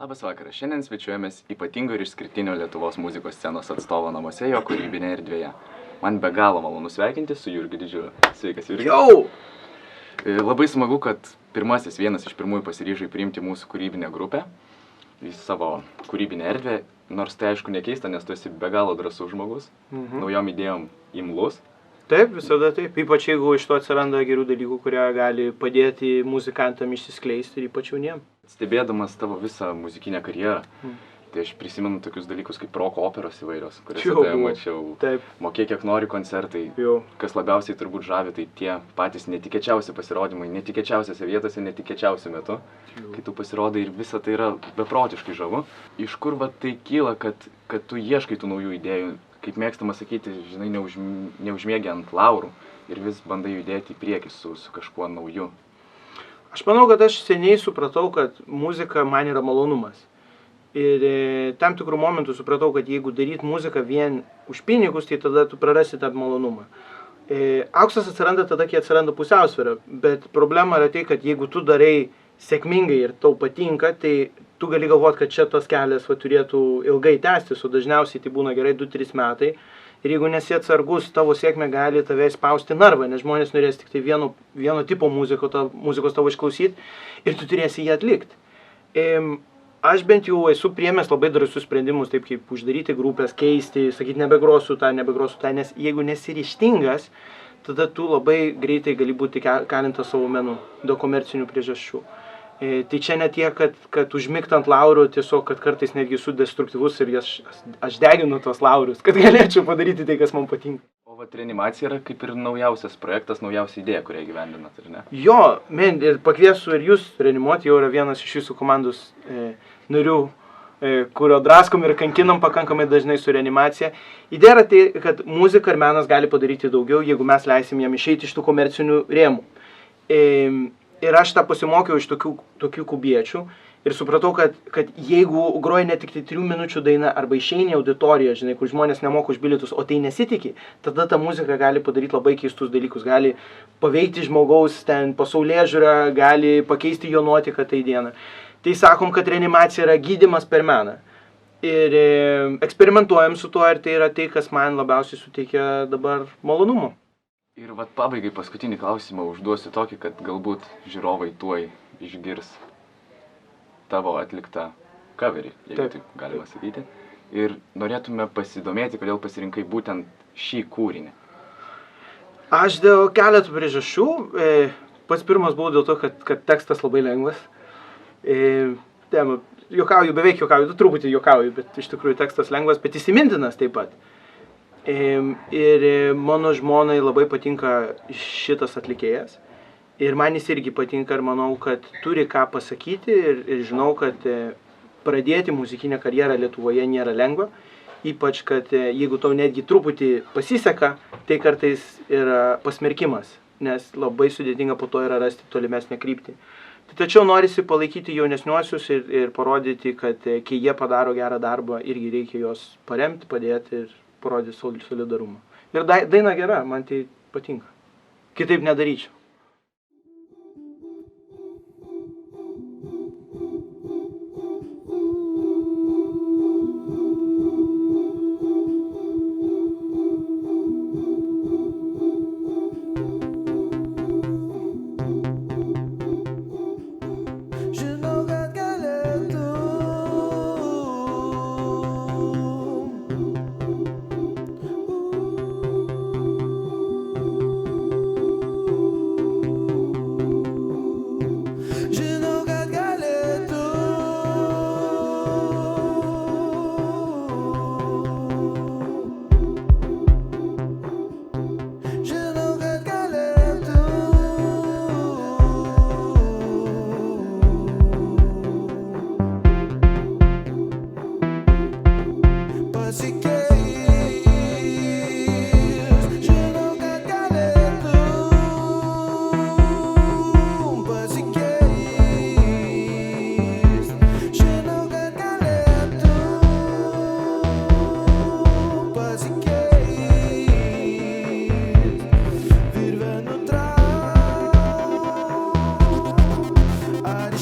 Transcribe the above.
Labas vakaras. Šiandien svečiuojamės ypatingo ir išskirtinio Lietuvos muzikos scenos atstovo namuose jo kūrybinėje erdvėje. Man be galo malonu sveikinti su Jurgiu Didžiuliu. Sveikas, Jurgi. Jau! Labai smagu, kad vienas iš pirmųjų pasiryžai priimti mūsų kūrybinę grupę į savo kūrybinę erdvę. Nors tai aišku nekeista, nes tu esi be galo drąsus žmogus, naujom idėjom imlus. Taip, visada taip. Ypač jeigu iš to atsiranda gerų dalykų, kurie gali padėti muzikantam išsiskleisti ir ypač jauniem. Stebėdamas tavo visą muzikinę karjerą, tai aš prisimenu tokius dalykus kaip roko operos įvairios, kuriuose tave mačiau. Taip. Mokėk kiek nori koncertai. Jau. Kas labiausiai turbūt žavi, tai tie patys netikėčiausi pasirodymai, netikėčiausiose vietose, netikėčiausiu metu, kai tu pasirodai ir visa tai yra beprotiškai žavu. Iš kur va tai kyla, kad tu ieškai tų naujų idėjų, kaip mėgstama sakyti, žinai, neužmiegi ant laurų ir vis bandai judėti į priekį su kažkuo nauju. Aš manau, kad aš seniai supratau, kad muzika man yra malonumas. Ir tam tikrų momentų supratau, kad jeigu daryt muziką vien už pinigus, tai tada tu prarasi tą malonumą. Auksas atsiranda tada, kai atsiranda pusiausvėra, bet problema yra tai, kad jeigu tu darai sėkmingai ir tau patinka, tai tu gali galvoti, kad čia tas kelias turėtų ilgai tęstis, o dažniausiai tai būna gerai 2-3 metai. Ir jeigu nesi atsargus, tavo sėkmė gali tave spausti narvą, nes žmonės norės tik tai vieno tipo muzikos tavo išklausyti ir tu turėsi jį atlikti. Aš bent jau esu priėmęs labai drąsius sprendimus, taip kaip uždaryti grupės, keisti, sakyti nebegrosiu tą, nes jeigu nesi ryžtingas, tada tu labai greitai gali būti kalintas savo menu dėl komercinių priežasčių. Tai čia ne tiek, kad užmigt ant laurų, tiesiog, kad kartais netgi esu destruktyvus ir aš deginu tos laurus, kad galėčiau padaryti tai, kas man patinka. O vat reanimacija yra kaip ir naujausias projektas, naujausia idėja, kurią įgyvendinat, ar ne? Jo, ir pakviesiu ir jūs reanimuoti, jau yra vienas iš jūsų komandos narių, kurio draskom ir kankinam pakankamai dažnai su reanimacija. Idėja yra tai, kad muzika ir menas gali padaryti daugiau, jeigu mes leisim jam išeiti iš tų komercinių rėmų. Ir aš tą pasimokiau iš tokių kubiečių ir supratau, kad jeigu groji ne tik 3 minučių dainą arba išeini į auditoriją, žinai, kur žmonės nemoka už bilietus, o tai nesitiki, tada ta muzika gali padaryti labai keistus dalykus, gali paveikti žmogaus pasaulėžiūrą, gali pakeisti jo nuotaiką tai dieną. Tai sakom, kad reanimacija yra gydymas per meną. Ir eksperimentuojam su tuo ir tai yra tai, kas man labiausiai suteikia dabar malonumo. Ir vat pabaigai paskutinį klausimą užduosiu tokį, kad galbūt žiūrovai tuoj išgirs tavo atliktą coverį, jeigu taip galima sakyti. Ir norėtume pasidomėti, kodėl pasirinkai būtent šį kūrinį. Aš dėl keletų priežasčių. Pats pirmas buvo dėl to, kad tekstas labai lengvas. Beveik juokauju, truputį juokauju, bet iš tikrųjų tekstas lengvas, bet įsimintinas taip pat. Ir mano žmonai labai patinka šitas atlikėjas ir man jis irgi patinka ir manau, kad turi ką pasakyti ir žinau, kad pradėti muzikinę karjerą Lietuvoje nėra lengva, ypač, kad jeigu tau netgi truputį pasiseka, tai kartais yra pasmerkimas, nes labai sudėtinga po to yra rasti tolimesnę kryptį. Tačiau norisi palaikyti jaunesniuosius ir parodyti, kad kai jie padaro gerą darbą, irgi reikia juos paremti, padėti ir parodyti solidarumą. Ir daina gera, man tai patinka. Kitaip nedaryčiau. Ar